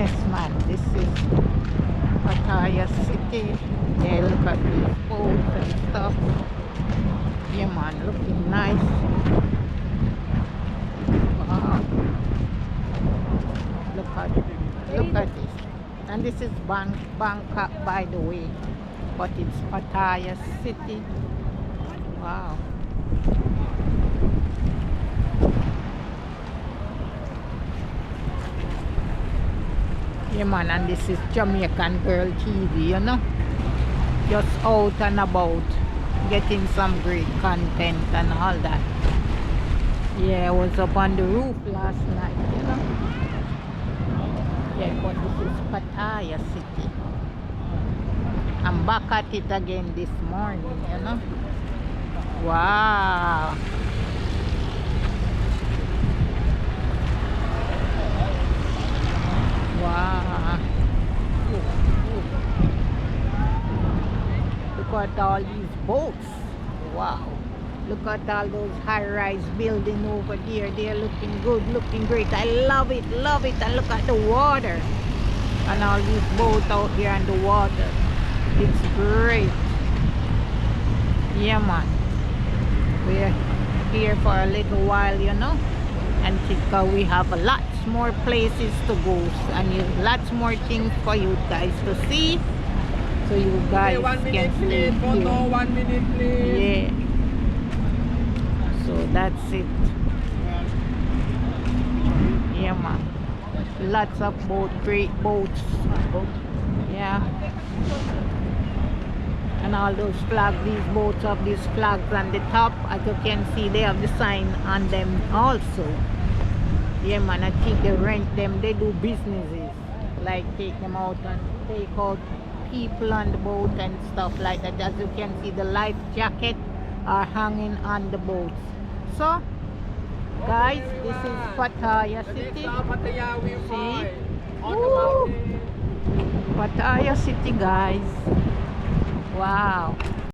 Yes, man, this is Pattaya City. Yeah, look at these boats and stuff. Yeah, man, looking nice. Wow, look at this. And this is Bangkok, by the way, but it's Pattaya City. Wow. Yeah, man, and this is Jamaican Girl TV, you know, just out and about, getting some great content and all that. Yeah, I was up on the roof last night, you know. Yeah, but this is Pattaya City. I'm back at it again this morning, you know. Wow. Wow. Look at all these boats. Wow. Look at all those high-rise buildings over there. They're looking good, looking great. I love it, love it. And look at the water. And all these boats out here on the water. It's great. Yeah, man. We're here for a little while, you know. And we have lots more places to go. And lots more things for you guys to see. So you guys can stay here. 1 minute, please. Yeah. So that's it. Yeah, man. Lots of great boats. Yeah. And all those flags, these boats have these flags on the top. As you can see, they have the sign on them also. Yeah, man, I think they rent them. They do businesses. Like take them out and take out people on the boat and stuff like that. As you can see, the life jacket are hanging on the boats. So guys, this is Pattaya City. See? Woo! Pattaya City, guys. Wow.